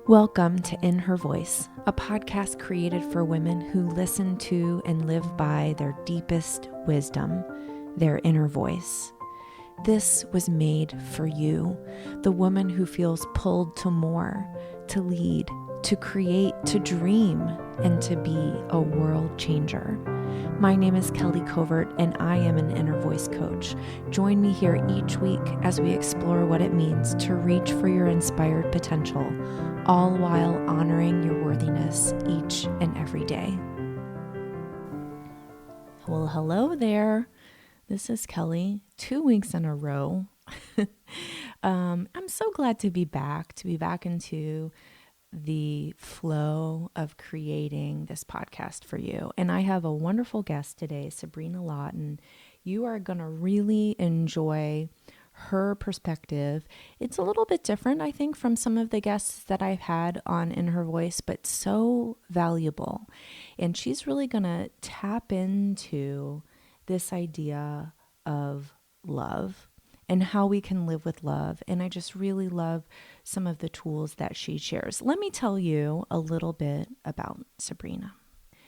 Welcome to In Her Voice, a podcast created for women who listen to and live by their deepest wisdom, their inner voice. This was made for you, the woman who feels pulled to more, to lead, to create, to dream, and to be a world changer. My name is Kelly Covert, and I am an inner voice coach. Join me here each week as we explore what it means to reach for your inspired potential, all while honoring your worthiness each and every day. Well, hello there. This is Kelly, 2 weeks in a row. I'm so glad to be back into the flow of creating this podcast for you. And I have a wonderful guest today, Sabrina Lawton. You are going to really enjoy her perspective. It's a little bit different, I think, from some of the guests that I've had on In Her Voice, but so valuable. And she's really going to tap into this idea of love and how we can live with love. And I just really love some of the tools that she shares. Let me tell you a little bit about Sabrina.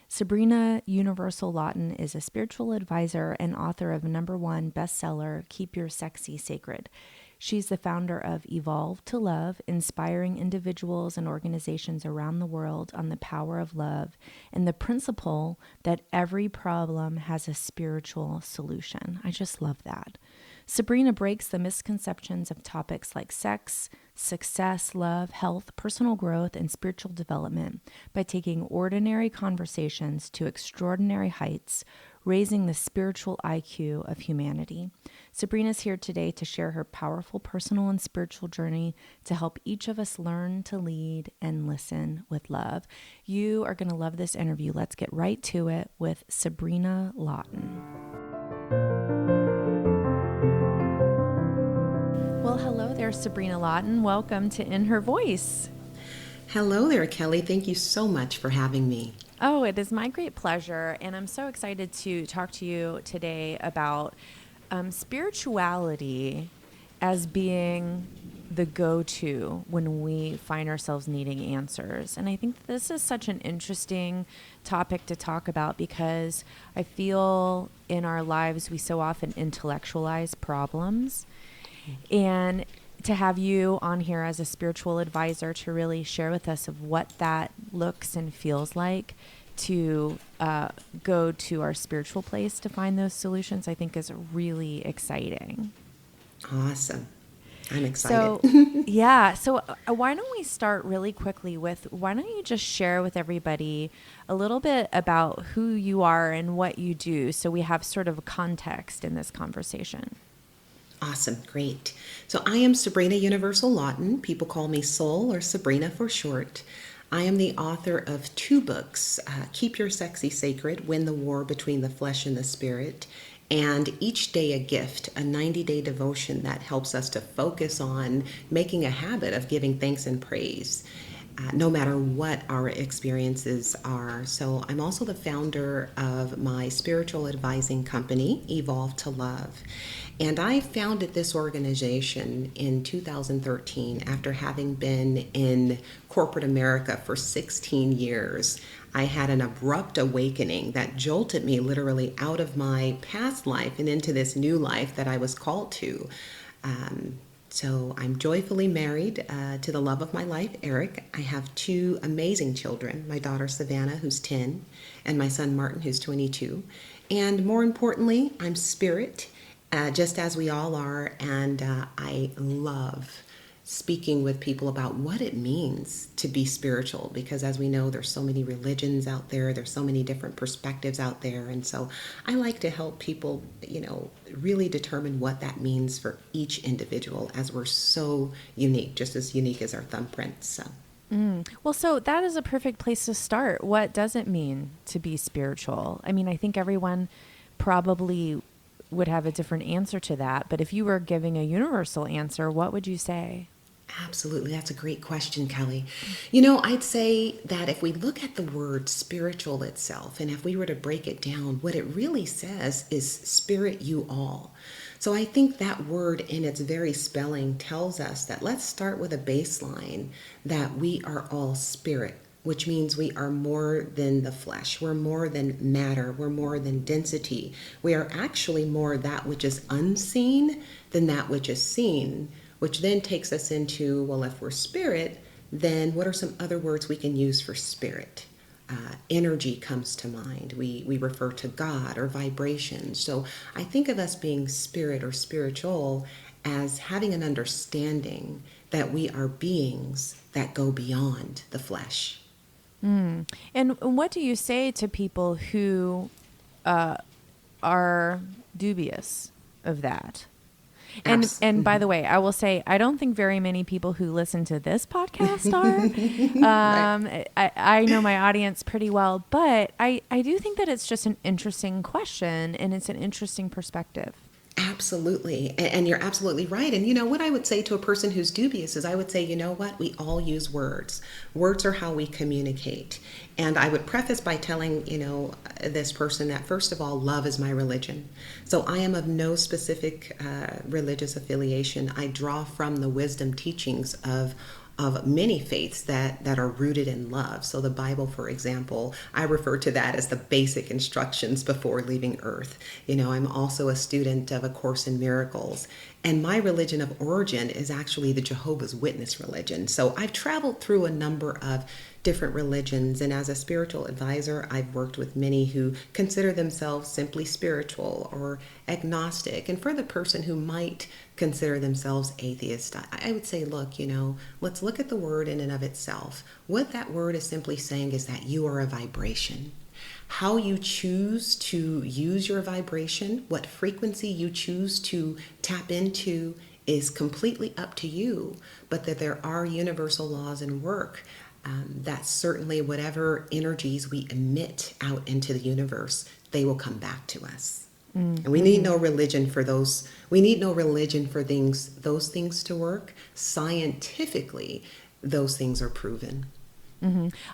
Sabrina Universal Lawton is a spiritual advisor and author of #1 bestseller, Keep Your Sexy Sacred. She's the founder of Evolve to Love, inspiring individuals and organizations around the world on the power of love and the principle that every problem has a spiritual solution. I just love that. Sabrina breaks the misconceptions of topics like sex, success, love, health, personal growth, and spiritual development by taking ordinary conversations to extraordinary heights, raising the spiritual IQ of humanity. Sabrina's here today to share her powerful personal and spiritual journey to help each of us learn to lead and listen with love. You are going to love this interview. Let's get right to it with Sabrina Lawton. Well, hello there, Sabrina Lawton. Welcome to In Her Voice. Hello there, Kelly. Thank you so much for having me. Oh, it is my great pleasure. And I'm so excited to talk to you today about spirituality as being the go-to when we find ourselves needing answers. And I think this is such an interesting topic to talk about because I feel in our lives we so often intellectualize problems. And to have you on here as a spiritual advisor to really share with us of what that looks and feels like to go to our spiritual place to find those solutions, I think is really exciting. Awesome. I'm excited. So why don't we start really quickly with, why don't you just share with everybody a little bit about who you are and what you do so we have sort of a context in this conversation. Awesome. Great. So I am Sabrina Universal Lawton. People call me Soul or Sabrina for short. I am the author of 2 books, Keep Your Sexy Sacred, Win the War Between the Flesh and the Spirit, and Each Day a Gift, a 90-day devotion that helps us to focus on making a habit of giving thanks and praise, no matter what our experiences are. So I'm also the founder of my spiritual advising company, Evolve to Love. And I founded this organization in 2013 after having been in corporate America for 16 years. I had an abrupt awakening that jolted me literally out of my past life and into this new life that I was called to. So I'm joyfully married to the love of my life, Eric. I have 2 amazing children, my daughter Savannah, who's 10, and my son Martin, who's 22. And more importantly, I'm spirit, just as we all are, and I love speaking with people about what it means to be spiritual, because as we know, there's so many religions out there, there's so many different perspectives out there, and so I like to help people, really determine what that means for each individual, as we're so unique, just as unique as our thumbprints. So. Well, so that is a perfect place to start. What does it mean to be spiritual? I mean, I think everyone probably would have a different answer to that, but if you were giving a universal answer, what would you say? Absolutely. That's a great question, Kelly. I'd say that if we look at the word spiritual itself, and if we were to break it down, what it really says is spirit you all. So I think that word in its very spelling tells us that let's start with a baseline that we are all spirit, which means we are more than the flesh. We're more than matter. We're more than density. We are actually more that which is unseen than that which is seen, which then takes us into, well, if we're spirit, then what are some other words we can use for spirit? Energy comes to mind. We refer to God or vibration. So I think of us being spirit or spiritual as having an understanding that we are beings that go beyond the flesh. And what do you say to people who are dubious of that? And by the way, I will say I don't think very many people who listen to this podcast are. Right. I know my audience pretty well, but I do think that it's just an interesting question and it's an interesting perspective. Absolutely. And you're absolutely right. And you know what I would say to a person who's dubious is I would say, you know what? We all use words. Words are how we communicate. And I would preface by telling, this person that first of all, love is my religion. So I am of no specific religious affiliation. I draw from the wisdom teachings of many faiths that are rooted in love. So the Bible, for example, I refer to that as the basic instructions before leaving earth. I'm also a student of A Course in Miracles. And my religion of origin is actually the Jehovah's Witness religion. So I've traveled through a number of different religions. And as a spiritual advisor, I've worked with many who consider themselves simply spiritual or agnostic. And for the person who might consider themselves atheist, I would say, look, let's look at the word in and of itself. What that word is simply saying is that you are a vibration. How you choose to use your vibration, what frequency you choose to tap into is completely up to you, but that there are universal laws in work. That certainly whatever energies we emit out into the universe, they will come back to us. And we need no religion for those. We need no religion for those things to work. Scientifically, those things are proven.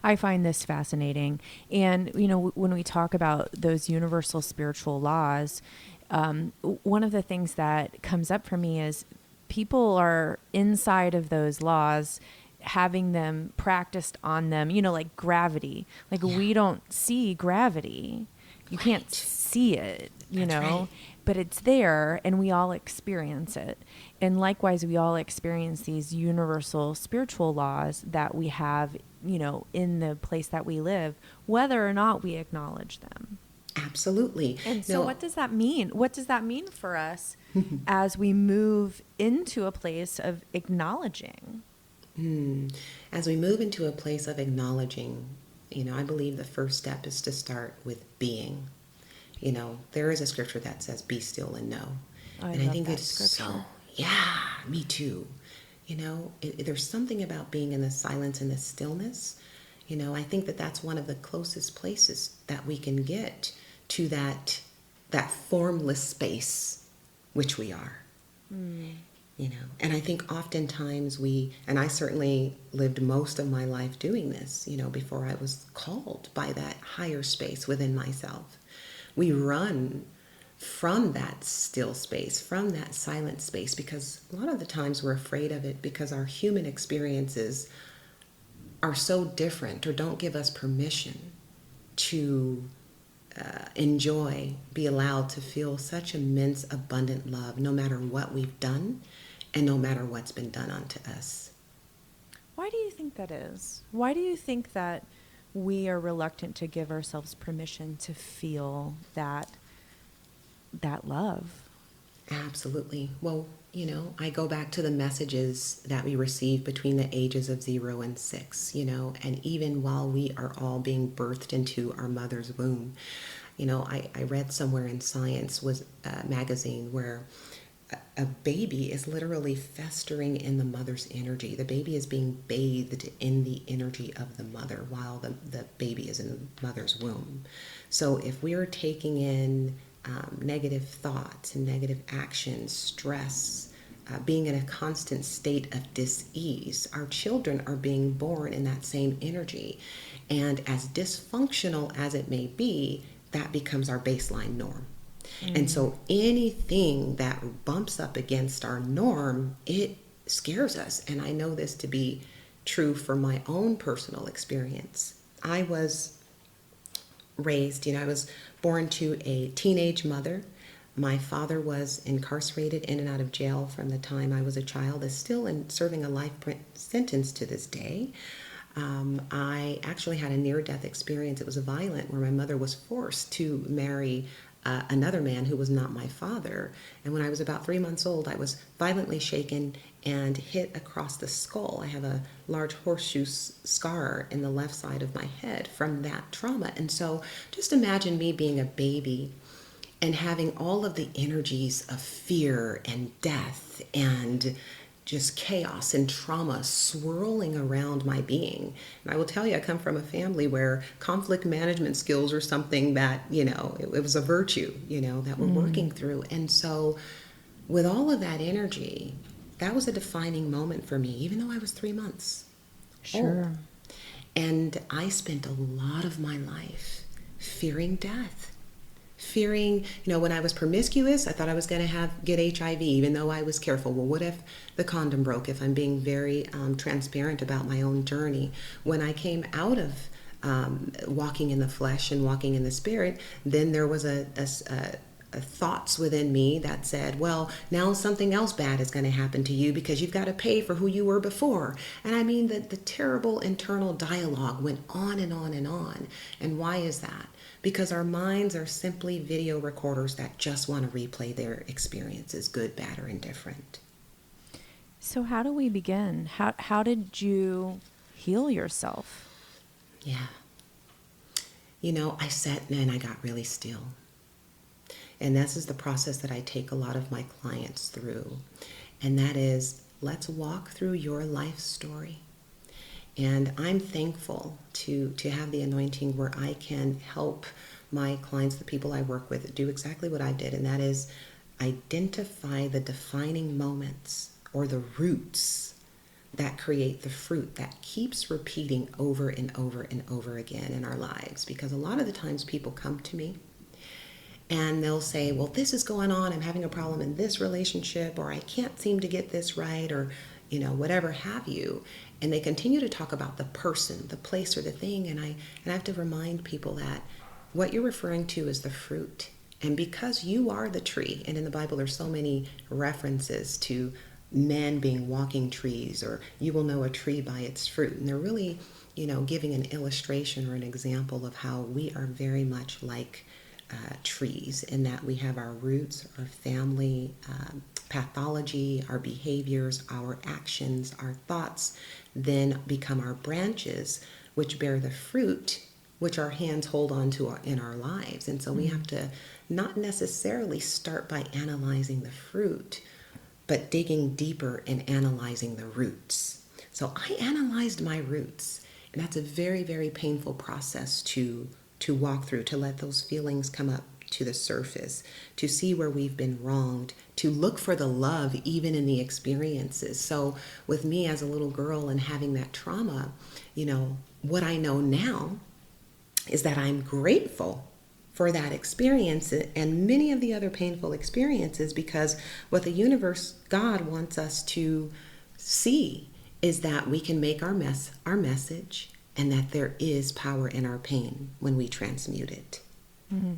I find this fascinating. And, when we talk about those universal spiritual laws, one of the things that comes up for me is people are inside of those laws having them practiced on them, like gravity. Like we don't see gravity. You can't Right. see it, That's right. but it's there and we all experience it. And likewise, we all experience these universal spiritual laws that we have, in the place that we live, whether or not we acknowledge them. Absolutely. And so Now, what does that mean? What does that mean for us as we move into a place of acknowledging? as we move into a place of acknowledging, I believe the first step is to start with being. There is a scripture that says, be still and know. I And I love think that it's so, scripture. yeah, me too. There's something about being in the silence and the stillness. I think that that's one of the closest places that we can get to that formless space, which we are. And I think oftentimes and I certainly lived most of my life doing this, before I was called by that higher space within myself. We run from that still space, from that silent space, because a lot of the times we're afraid of it because our human experiences are so different or don't give us permission to enjoy, be allowed to feel such immense, abundant love, no matter what we've done and no matter what's been done unto us. Why do you think that is? Why do you think that we are reluctant to give ourselves permission to feel that love? Absolutely. Well, I go back to the messages that we receive between the ages of 0 and 6, and even while we are all being birthed into our mother's womb. I read somewhere in Science was a magazine where a baby is literally festering in the mother's energy. The baby is being bathed in the energy of the mother while the baby is in the mother's womb. So if we're taking in negative thoughts and negative actions, stress, being in a constant state of dis-ease, our children are being born in that same energy. And as dysfunctional as it may be, that becomes our baseline norm. And Mm. so anything that bumps up against our norm, it scares us. And I know this to be true for my own personal experience. I was raised, I was born to a teenage mother. My father was incarcerated in and out of jail from the time I was a child, is still serving a life sentence to this day. I actually had a near-death experience. It was violent, where my mother was forced to marry another man who was not my father. And when I was about 3 months old, I was violently shaken and hit across the skull. I have a large horseshoe scar in the left side of my head from that trauma. And so just imagine me being a baby and having all of the energies of fear and death and just chaos and trauma swirling around my being. And I will tell you, I come from a family where conflict management skills are something that, it was a virtue, that we're working Mm. through. And so with all of that energy, that was a defining moment for me, even though I was 3 months old. Sure. And I spent a lot of my life fearing death. Fearing, when I was promiscuous, I thought I was going to get HIV, even though I was careful. Well, what if the condom broke? If I'm being very transparent about my own journey. When I came out of walking in the flesh and walking in the spirit, then there was a thoughts within me that said, well, now something else bad is going to happen to you because you've got to pay for who you were before. And I mean, the terrible internal dialogue went on and on and on. And why is that? Because our minds are simply video recorders that just want to replay their experiences, good, bad, or indifferent. So how do we begin? How did you heal yourself? Yeah. I sat and I got really still. And this is the process that I take a lot of my clients through. And that is, let's walk through your life story. And I'm thankful to have the anointing where I can help my clients, the people I work with, do exactly what I did. And that is identify the defining moments or the roots that create the fruit that keeps repeating over and over and over again in our lives. Because a lot of the times people come to me and they'll say, well, this is going on. I'm having a problem in this relationship, or I can't seem to get this right, or, whatever have you. And they continue to talk about the person, the place, or the thing. And I have to remind people that what you're referring to is the fruit. And because you are the tree, and in the Bible there's so many references to men being walking trees, or you will know a tree by its fruit. And they're really, giving an illustration or an example of how we are very much like trees, in that we have our roots, our family, pathology, our behaviors, our actions, our thoughts, then become our branches, which bear the fruit, which our hands hold on to in our lives. And so we have to not necessarily start by analyzing the fruit, but digging deeper and analyzing the roots. So I analyzed my roots, and that's a very, very painful process to walk through, to let those feelings come up to the surface, to see where we've been wronged, to look for the love even in the experiences. So with me as a little girl and having that trauma, what I know now is that I'm grateful for that experience and many of the other painful experiences, because what the universe, God, wants us to see is that we can make our message, and that there is power in our pain when we transmute it. Mm.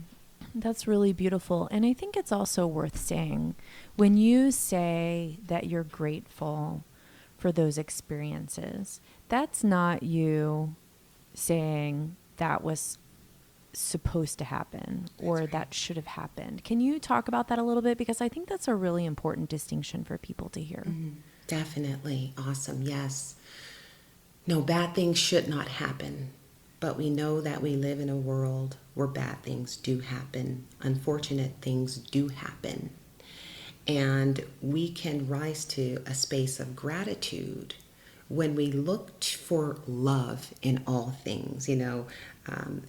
That's really beautiful. And I think it's also worth saying, when you say that you're grateful for those experiences, that's not you saying that was supposed to happen or Right. that should have happened. Can you talk about that a little bit? Because I think that's a really important distinction for people to hear. Definitely. Awesome. Yes. No, bad things should not happen. But we know that we live in a world where bad things do happen. Unfortunate things do happen. And we can rise to a space of gratitude when we look for love in all things.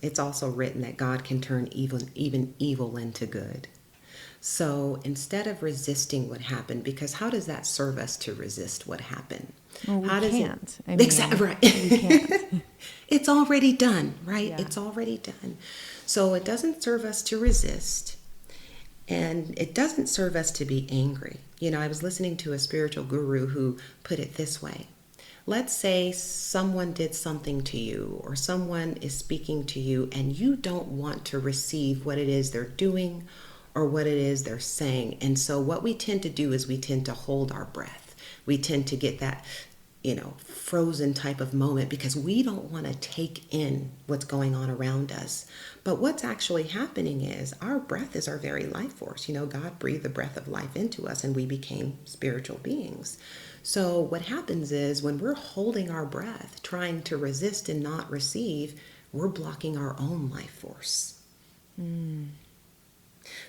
It's also written that God can turn even evil into good. So instead of resisting what happened, because how does that serve us to resist what happened? Well, we How does it? can't. I Exactly mean, right. we can't. It's already done, right? Yeah. It's already done. So it doesn't serve us to resist. And it doesn't serve us to be angry. I was listening to a spiritual guru who put it this way. Let's say someone did something to you, or someone is speaking to you, and you don't want to receive what it is they're doing or what it is they're saying. And so what we tend to do is we tend to hold our breath. We tend to get that, frozen type of moment because we don't want to take in what's going on around us. But what's actually happening is our breath is our very life force. God breathed the breath of life into us and we became spiritual beings. So what happens is when we're holding our breath, trying to resist and not receive, we're blocking our own life force.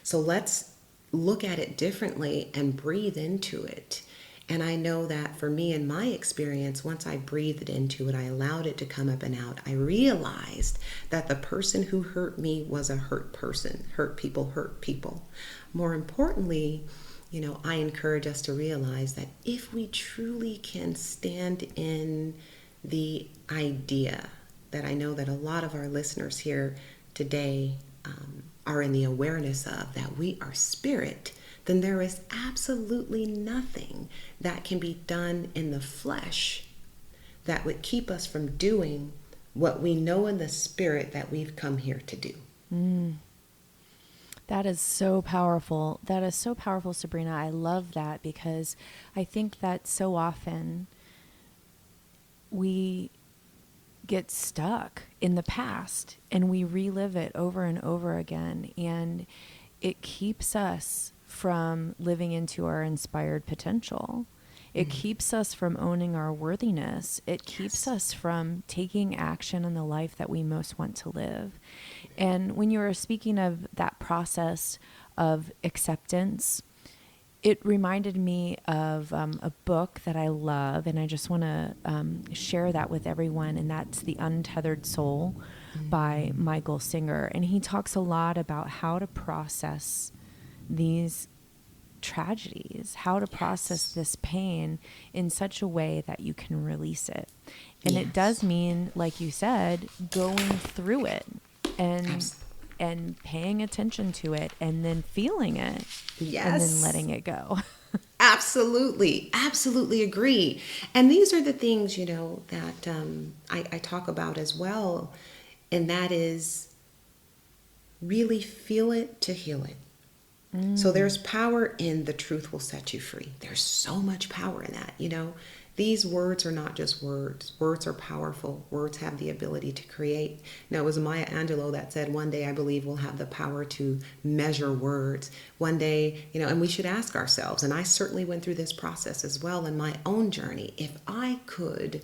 So let's look at it differently and breathe into it. And I know that for me, in my experience, once I breathed into it, I allowed it to come up and out. I realized that the person who hurt me was a hurt person. Hurt people hurt people. More importantly, I encourage us to realize that if we truly can stand in the idea that I know that a lot of our listeners here today are in the awareness of, that we are spirit, then there is absolutely nothing that can be done in the flesh that would keep us from doing what we know in the spirit that we've come here to do. That is so powerful. That is so powerful, Sabrina. I love that because I think that so often we get stuck in the past and we relive it over and over again. And it keeps us from living into our inspired potential. It keeps us from owning our worthiness. It keeps us from taking action in the life that we most want to live. And when you were speaking of that process of acceptance, it reminded me of a book that I love, and I just want to share that with everyone, and that's The Untethered Soul by Michael Singer. And he talks a lot about how to process these tragedies, how to process this pain in such a way that you can release it. And it does mean, like you said, going through it and paying attention to it and then feeling it and then letting it go. Absolutely. Absolutely agree. And these are the things, that I talk about as well. And that is really feel it to heal it. So there's power in the truth will set you free. There's so much power in that. These words are not just words. Words are powerful. Words have the ability to create. Now, it was Maya Angelou that said, one day I believe we'll have the power to measure words. One day, and we should ask ourselves, and I certainly went through this process as well in my own journey, if I could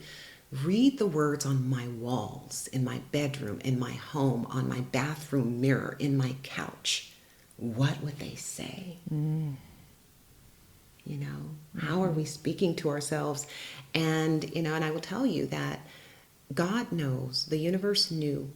read the words on my walls, in my bedroom, in my home, on my bathroom mirror, in my couch, what would they say? How are we speaking to ourselves? And, and I will tell you that God knows, the universe knew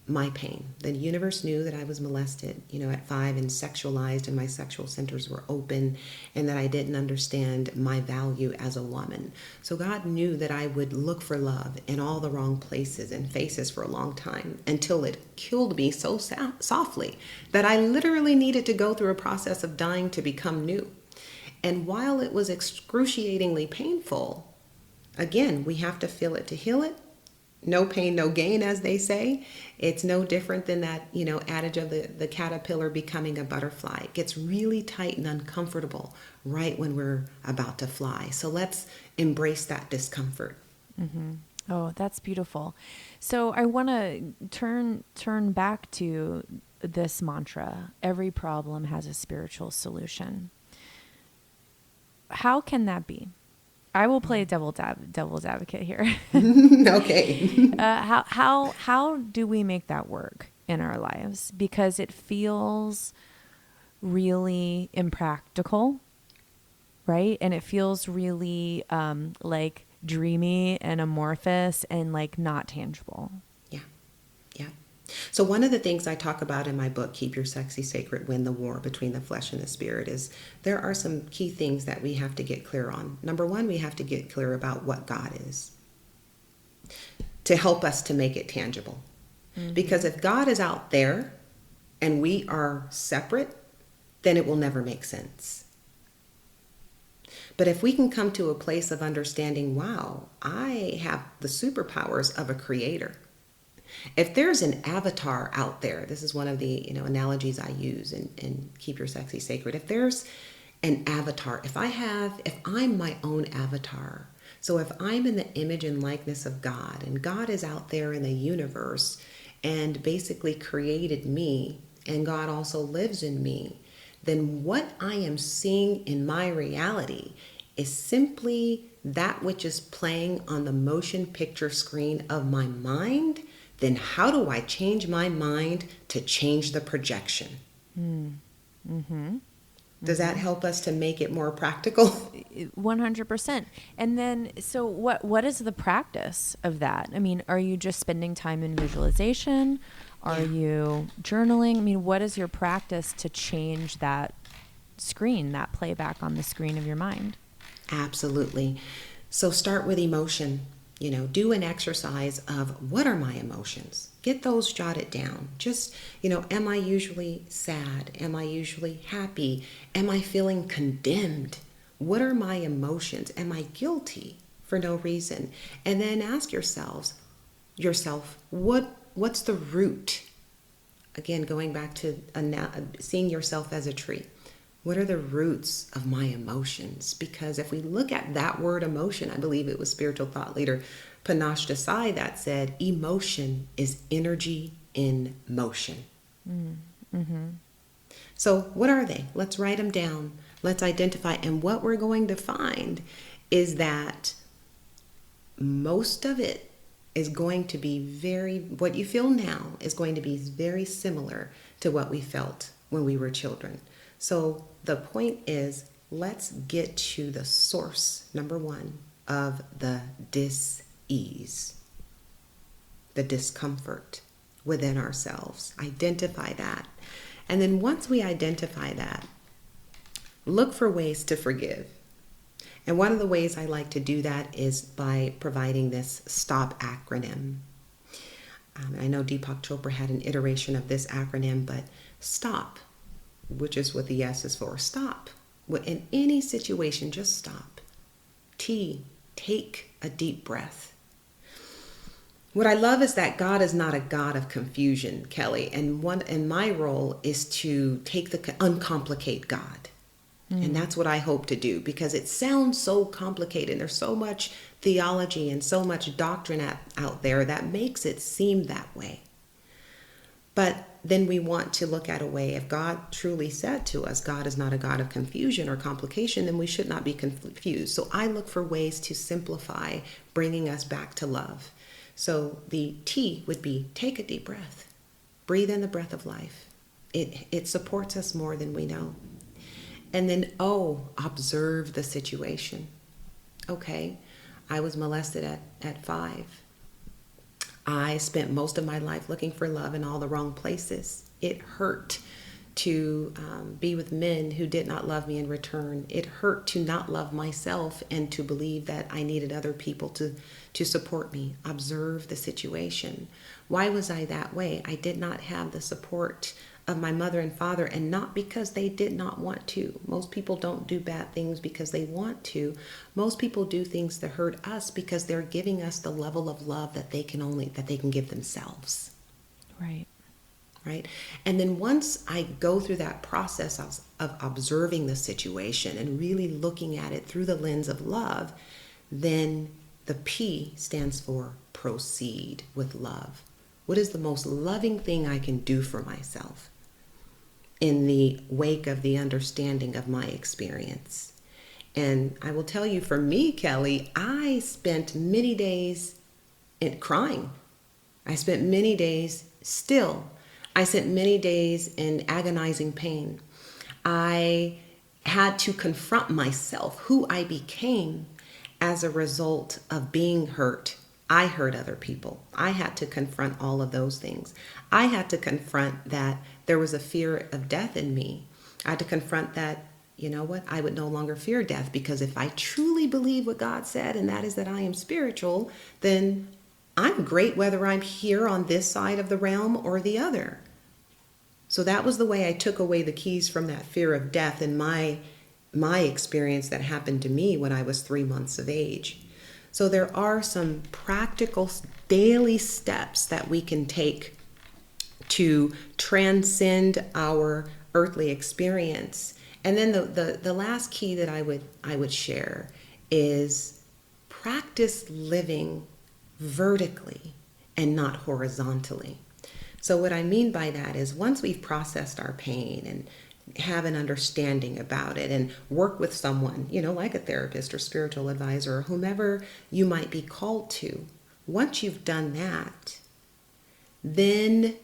my pain. The universe knew that I was molested, at 5 and sexualized, and my sexual centers were open, and that I didn't understand my value as a woman. So God knew that I would look for love in all the wrong places and faces for a long time, until it killed me so softly that I literally needed to go through a process of dying to become new. And while it was excruciatingly painful, again, we have to feel it to heal it. No pain, no gain, as they say. It's no different than that, adage of the caterpillar becoming a butterfly. It gets really tight and uncomfortable right when we're about to fly. So let's embrace that discomfort. Oh, that's beautiful. So I want to turn back to this mantra. Every problem has a spiritual solution. How can that be? I will play devil's advocate here. Okay. How do we make that work in our lives? Because it feels really impractical, right? And it feels really like dreamy and amorphous and like not tangible. Yeah. So one of the things I talk about in my book, Keep Your Sexy Sacred, Win the War Between the Flesh and the Spirit, is there are some key things that we have to get clear on. Number one, we have to get clear about what God is to help us to make it tangible. Because if God is out there and we are separate, then it will never make sense. But if we can come to a place of understanding, wow, I have the superpowers of a creator. If there's an avatar out there, this is one of the analogies I use in Keep Your Sexy Sacred. If there's an avatar, if I'm my own avatar, so if I'm in the image and likeness of God, and God is out there in the universe and basically created me, and God also lives in me, then what I am seeing in my reality is simply that which is playing on the motion picture screen of my mind. Then how do I change my mind to change the projection? Mm-hmm. Does that help us to make it more practical? 100%. And then, so what is the practice of that? I mean, are you just spending time in visualization? Are you journaling? I mean, what is your practice to change that screen, that playback on the screen of your mind? Absolutely. So start with emotion. Do an exercise of what are my emotions? Get those jotted down. Just, am I usually sad? Am I usually happy? Am I feeling condemned? What are my emotions? Am I guilty for no reason? And then ask yourself, what's the root? Again, going back to seeing yourself as a tree. What are the roots of my emotions? Because if we look at that word emotion, I believe it was spiritual thought leader Panache Desai that said, emotion is energy in motion. Mm-hmm. So what are they? Let's write them down. Let's identify. And what we're going to find is that most of it is going to be what you feel now is going to be very similar to what we felt when we were children. So the point is, let's get to the source, number one, of the dis-ease, the discomfort within ourselves. Identify that. And then once we identify that, look for ways to forgive. And one of the ways I like to do that is by providing this STOP acronym. I know Deepak Chopra had an iteration of this acronym, but STOP, which is what the S is for. Stop. In any situation, just stop. T, take a deep breath. What I love is that God is not a God of confusion, Kelly. And my role is to uncomplicate God. And that's what I hope to do, because it sounds so complicated. There's so much theology and so much doctrine out there that makes it seem that way. But then we want to look at a way, if God truly said to us, God is not a God of confusion or complication, then we should not be confused. So I look for ways to simplify, bringing us back to love. So the T would be take a deep breath. Breathe in the breath of life. It supports us more than we know. And then O, observe the situation. Okay, I was molested at 5. I spent most of my life looking for love in all the wrong places. It hurt to be with men who did not love me in return. It hurt to not love myself and to believe that I needed other people to support me. Observe the situation. Why was I that way? I did not have the support of my mother and father, and not because they did not want to. Most people don't do bad things because they want to. Most people do things that hurt us because they're giving us the level of love that they can give themselves. Right. Right? And then once I go through that process of observing the situation and really looking at it through the lens of love, then the P stands for proceed with love. What is the most loving thing I can do for myself in the wake of the understanding of my experience? And I will tell you, for me, Kelly, I spent many days crying. I spent many days still. I spent many days in agonizing pain. I had to confront myself, who I became as a result of being hurt. I hurt other people. I had to confront all of those things. I had to confront that there was a fear of death in me. I had to confront that, you know what, I would no longer fear death, because if I truly believe what God said, and that is that I am spiritual, then I'm great whether I'm here on this side of the realm or the other. So that was the way I took away the keys from that fear of death in my experience that happened to me when I was 3 months of age. So there are some practical daily steps that we can take to transcend our earthly experience. And then the last key that I would share is practice living vertically and not horizontally. So what I mean by that is once we've processed our pain and have an understanding about it and work with someone, like a therapist or spiritual advisor or whomever you might be called to, once you've done that, then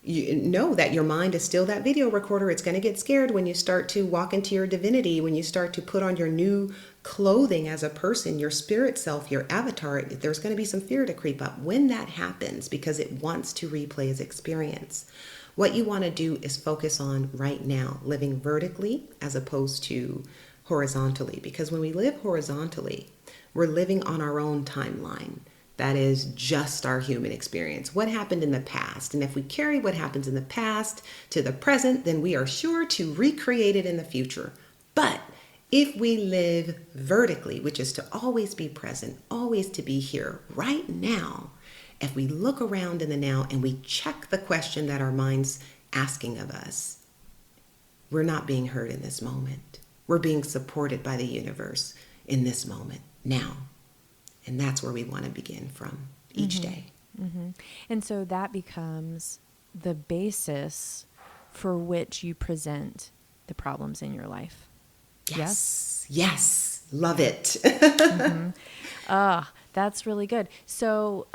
you know that your mind is still that video recorder. It's going to get scared when you start to walk into your divinity, when you start to put on your new clothing as a person, your spirit self, your avatar. There's going to be some fear to creep up when that happens because it wants to replay its experience. What you want to do is focus on right now, living vertically as opposed to horizontally. Because when we live horizontally, we're living on our own timeline. That is just our human experience. What happened in the past? And if we carry what happens in the past to the present, then we are sure to recreate it in the future. But if we live vertically, which is to always be present, always to be here right now, if we look around in the now and we check the question that our mind's asking of us, we're not being heard in this moment. We're being supported by the universe in this moment, now. And that's where we want to begin from each day. Mm-hmm. And so that becomes the basis for which you present the problems in your life. Yes. Yes. Love it. That's really good. So,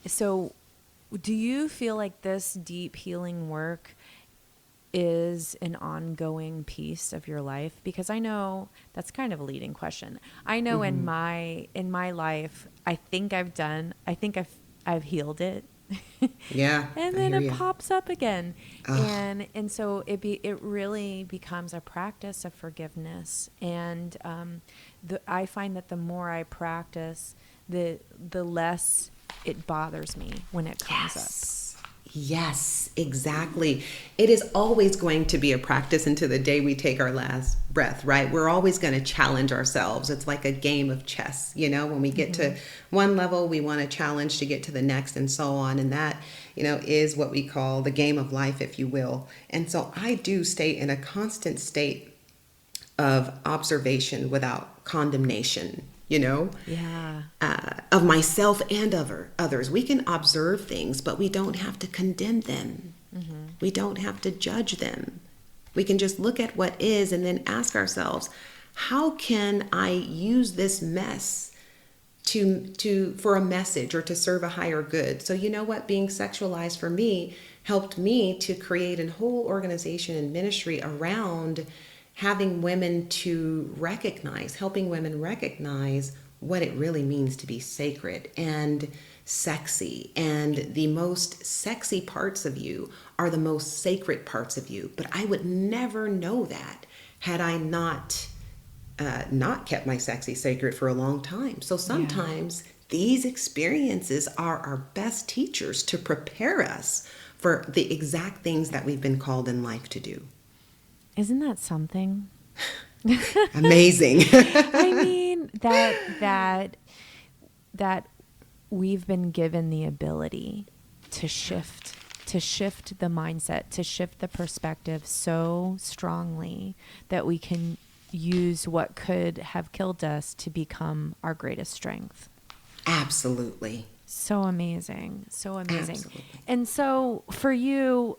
so do you feel like this deep healing work is an ongoing piece of your life? Because I know that's kind of a leading question. I know in my life, I think I've healed it. Yeah. And I then hear it you. pops up again. Oh. And so it really becomes a practice of forgiveness. And I find that the more I practice, the less it bothers me when it comes up. Yes, exactly. It is always going to be a practice until the day we take our last breath, right? We're always going to challenge ourselves. It's like a game of chess, when we get to one level, we want to challenge to get to the next and so on. And that, is what we call the game of life, if you will. And so I do stay in a constant state of observation without condemnation, Yeah. of myself and of others. We can observe things, but we don't have to condemn them. We don't have to judge them. We can just look at what is and then ask ourselves, how can I use this mess for a message or to serve a higher good? So you know what? Being sexualized for me helped me to create a whole organization and ministry around having women to helping women recognize what it really means to be sacred and sexy. And the most sexy parts of you are the most sacred parts of you. But I would never know that had I not kept my sexy sacred for a long time. So sometimes these experiences are our best teachers to prepare us for the exact things that we've been called in life to do. Isn't that something? Amazing. I mean, that we've been given the ability to shift the mindset, to shift the perspective so strongly that we can use what could have killed us to become our greatest strength. Absolutely. So amazing. So amazing. Absolutely. And so for you,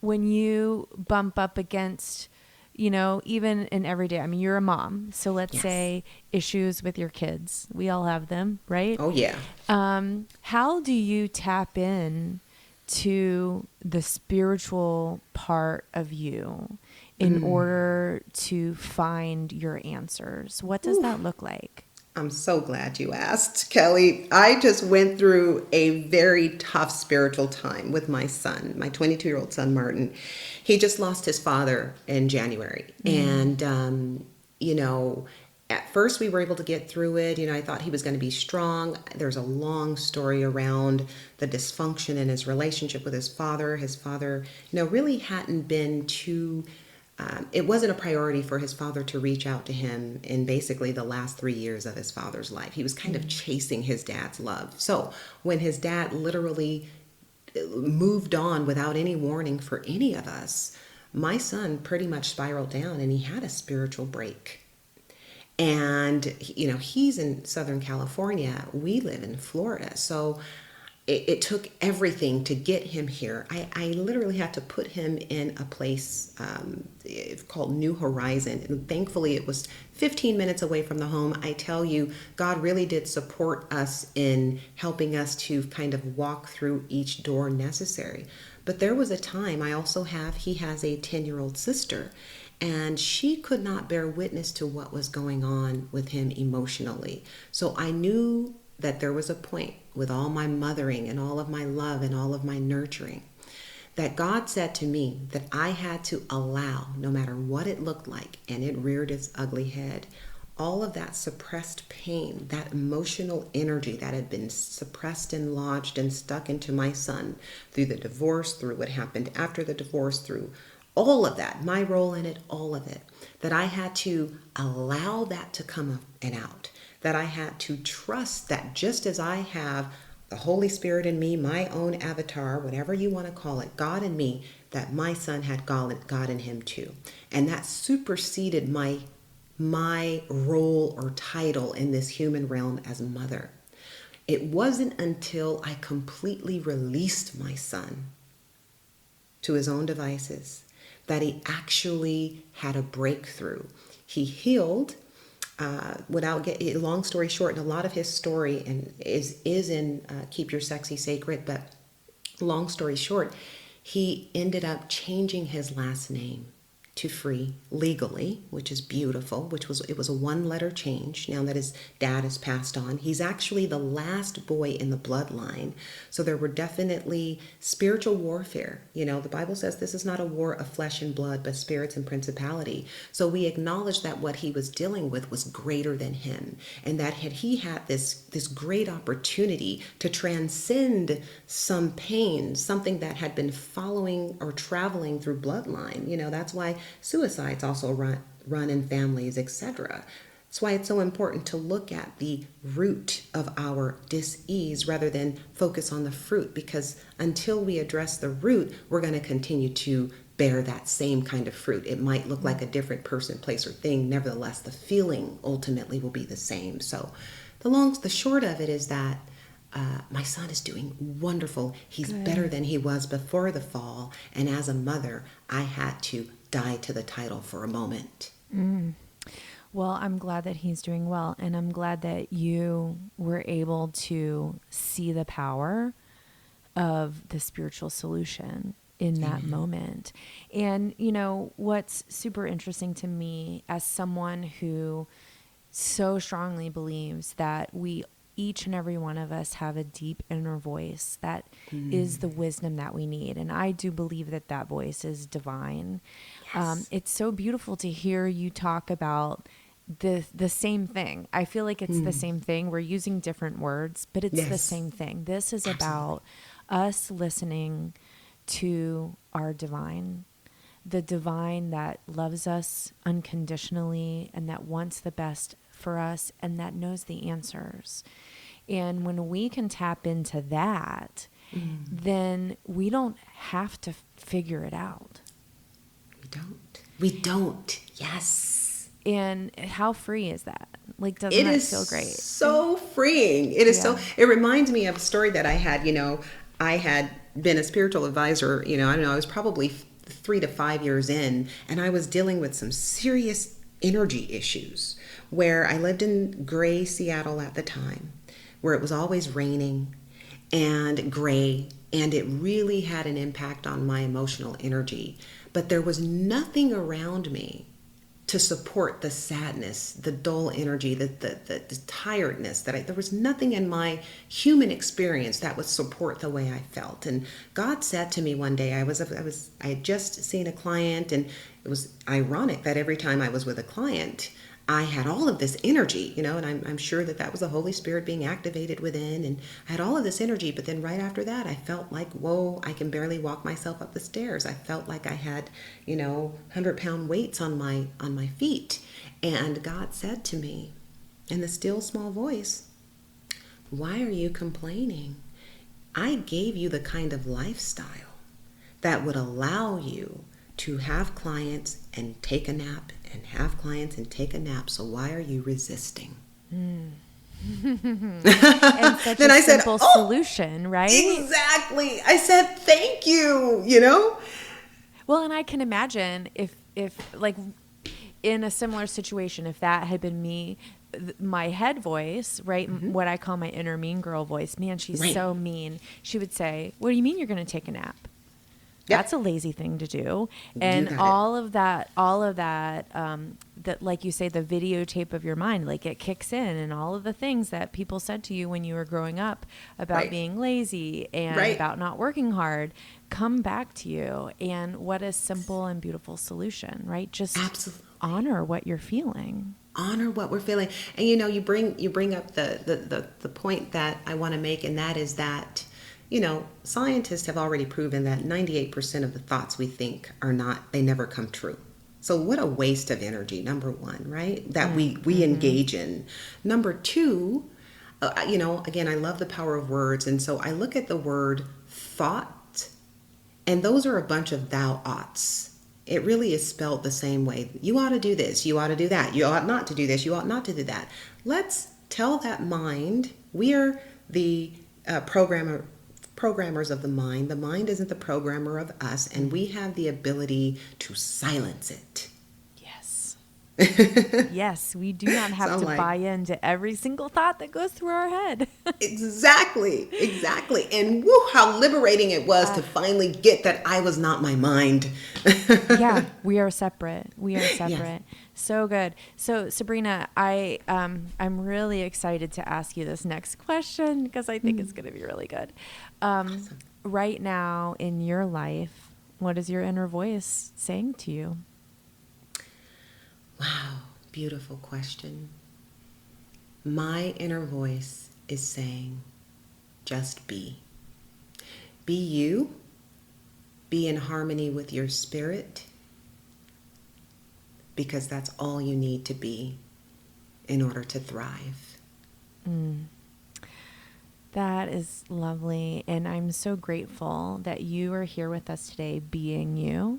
when you bump up against, even in everyday, I mean, you're a mom. So let's say issues with your kids. We all have them, right? Oh, yeah. How do you tap in to the spiritual part of you in order to find your answers? What does that look like? I'm so glad you asked, Kelly. I just went through a very tough spiritual time with my son, my 22-year-old son, Martin. He just lost his father in January. And, At first we were able to get through it. I thought he was going to be strong. There's a long story around the dysfunction in his relationship with his father. His father, really hadn't been too, it wasn't a priority for his father to reach out to him in basically the last 3 years of his father's life. He was kind of chasing his dad's love. So when his dad literally moved on without any warning for any of us, my son pretty much spiraled down and he had a spiritual break. And he's in Southern California, we live in Florida, so it took everything to get him here. I literally had to put him in a place called New Horizon, and thankfully it was 15 minutes away from the home. I tell you, God really did support us in helping us to kind of walk through each door necessary. But there was a time, he has a 10-year-old sister, and she could not bear witness to what was going on with him emotionally. So I knew that there was a point with all my mothering and all of my love and all of my nurturing that God said to me that I had to allow, no matter what it looked like, and it reared its ugly head, all of that suppressed pain, that emotional energy that had been suppressed and lodged and stuck into my son through the divorce, through what happened after the divorce, through all of that, my role in it, all of it, that I had to allow that to come up and out, that I had to trust that just as I have the Holy Spirit in me, my own avatar, whatever you want to call it, God in me, that my son had God in him too. And that superseded my role or title in this human realm as mother. It wasn't until I completely released my son to his own devices that he actually had a breakthrough. He healed long story short, and a lot of his story and is in Keep Your Sexy Sacred, but long story short, he ended up changing his last name to Free legally, which is beautiful, it was a one-letter change now that his dad has passed on. He's actually the last boy in the bloodline. So there were definitely spiritual warfare. The Bible says this is not a war of flesh and blood, but spirits and principality. So we acknowledge that what he was dealing with was greater than him, and that he had this great opportunity to transcend some pain, something that had been following or traveling through bloodline. That's why suicides also run in families, etc. That's why it's so important to look at the root of our dis-ease rather than focus on the fruit, because until we address the root, we're going to continue to bear that same kind of fruit. It might look like a different person, place, or thing. Nevertheless, the feeling ultimately will be the same. So the short of it is that my son is doing wonderful. He's Good. better than he was before the fall. And as a mother, I had to die to the title for a moment. Well, I'm glad that he's doing well, and I'm glad that you were able to see the power of the spiritual solution in that moment. And, what's super interesting to me as someone who so strongly believes that each and every one of us have a deep inner voice that is the wisdom that we need. And I do believe that voice is divine. Yes. It's so beautiful to hear you talk about the same thing. I feel like it's the same thing. We're using different words, but it's the same thing. This is about us listening to our divine, the divine that loves us unconditionally and that wants the best for us and that knows the answers. And when we can tap into that, then we don't have to figure it out. We don't. Yes. And how free is that? Like, doesn't that feel great? It is so freeing. It is it reminds me of a story that I had. I had been a spiritual advisor, I don't know, I was probably 3 to 5 years in, and I was dealing with some serious energy issues where I lived in gray Seattle at the time, where it was always raining and gray, and it really had an impact on my emotional energy. But there was nothing around me to support the sadness, the dull energy, the tiredness there was nothing in my human experience that would support the way I felt. And God said to me one day, I had just seen a client, and it was ironic that every time I was with a client, I had all of this energy, and I'm sure that was the Holy Spirit being activated within. And I had all of this energy, but then right after that, I felt like, whoa, I can barely walk myself up the stairs. I felt like I had, 100-pound weights on my feet. And God said to me in the still small voice, why are you complaining? I gave you the kind of lifestyle that would allow you to have clients and take a nap and have clients and take a nap. So why are you resisting? And such Then a I said, simple oh, solution, right? exactly. I said, thank you. Well, and I can imagine if like in a similar situation, if that had been me, my head voice, right? What I call my inner mean girl voice, man, she's Right. so mean. She would say, what do you mean you're going to take a nap? Yep. That's a lazy thing to do. You And got it. all of that, that, like you say, the videotape of your mind, like it kicks in, and all of the things that people said to you when you were growing up about Right. being lazy and Right. about not working hard come back to you. And what a simple and beautiful solution, right? Just Absolutely. honor what you're feeling. Honor what we're feeling. And you bring up the point that I want to make, and that is that scientists have already proven that 98% of the thoughts we think they never come true. So what a waste of energy, number one, right? That we engage in. Number two, again, I love the power of words. And so I look at the word thought, and those are a bunch of thou oughts. It really is spelled the same way. You ought to do this. You ought to do that. You ought not to do this. You ought not to do that. Let's tell that mind we are the programmers of the mind. The mind isn't the programmer of us, and we have the ability to silence it. Yes. Yes, we do not have to buy into every single thought that goes through our head. Exactly. And woo, how liberating it was to finally get that I was not my mind. Yeah, we are separate. Yes. So good. So Sabrina, I'm really excited to ask you this next question because I think it's going to be really good. Awesome. Right now in your life, what is your inner voice saying to you? Wow, beautiful question. My inner voice is saying, just be. Be you. Be in harmony with your spirit, because that's all you need to be in order to thrive. That is lovely. And I'm so grateful that you are here with us today, being you.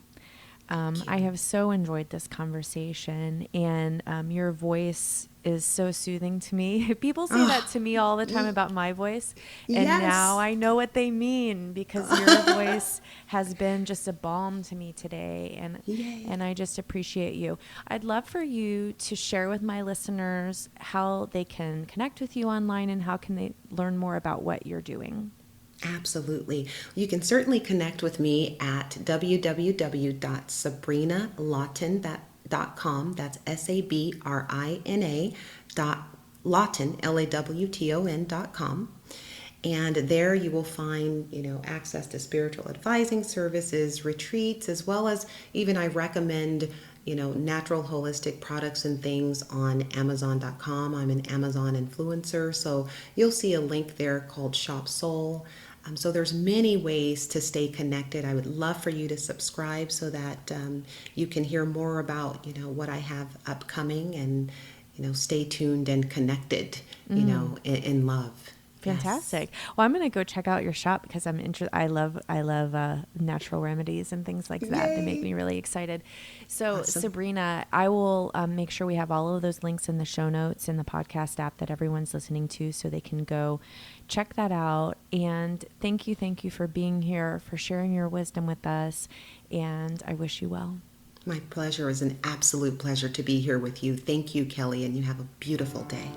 I have so enjoyed this conversation, and your voice is so soothing to me. People say that to me all the time about my voice, and Yes. now I know what they mean because your voice has been just a balm to me today, Yay. and I just appreciate you. I'd love for you to share with my listeners how they can connect with you online and how can they learn more about what you're doing. Absolutely. You can certainly connect with me at www.sabrinalawton.com. That's Sabrina.Lawton, LAWTON.com. And there you will find, access to spiritual advising services, retreats, as well as even I recommend, natural holistic products and things on Amazon.com. I'm an Amazon influencer, so you'll see a link there called Shop Soul. So there's many ways to stay connected. I would love for you to subscribe so that you can hear more about, what I have upcoming, and, stay tuned and connected, in love. Fantastic. Yes. Well, I'm going to go check out your shop because I'm interested. I love natural remedies and things like that. Yay. They make me really excited. So Awesome. Sabrina, I will make sure we have all of those links in the show notes in the podcast app that everyone's listening to, so they can go check that out. And thank you for being here, for sharing your wisdom with us. And I wish you well. My pleasure. Is an absolute pleasure to be here with you. Thank you, Kelly, and you have a beautiful day.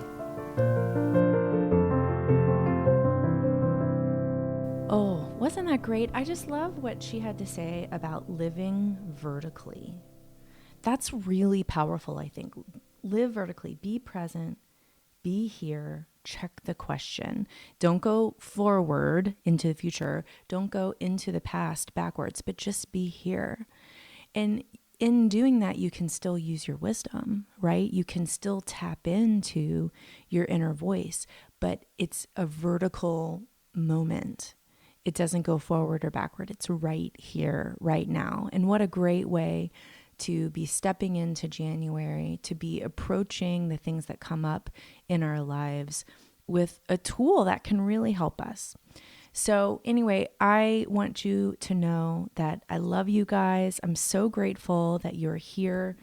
Oh, wasn't that great? I just love what she had to say about living vertically. That's really powerful, I think. Live vertically, be present, be here, check the question. Don't go forward into the future. Don't go into the past backwards, but just be here. And in doing that, you can still use your wisdom, right? You can still tap into your inner voice, but it's a vertical moment. It doesn't go forward or backward. It's right here, right now. And what a great way to be stepping into January, to be approaching the things that come up in our lives with a tool that can really help us. So anyway, I want you to know that I love you guys. I'm so grateful that you're here,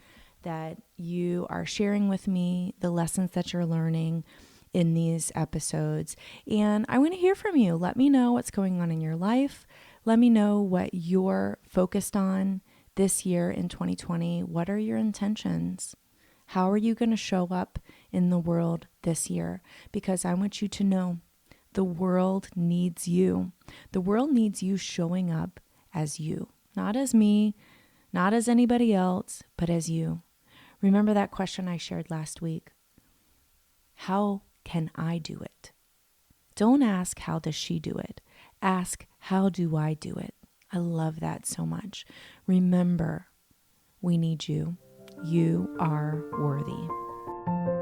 that you are sharing with me the lessons that you're learning in these episodes. And I want to hear from you. Let me know what's going on in your life. Let me know what you're focused on this year in 2020. What are your intentions? How are you going to show up in the world this year? Because I want you to know the world needs you. The world needs you showing up as you, not as me, not as anybody else, but as you. Remember that question I shared last week? How can I do it? Don't ask, how does she do it? Ask, how do I do it? I love that so much. Remember, we need you. You are worthy.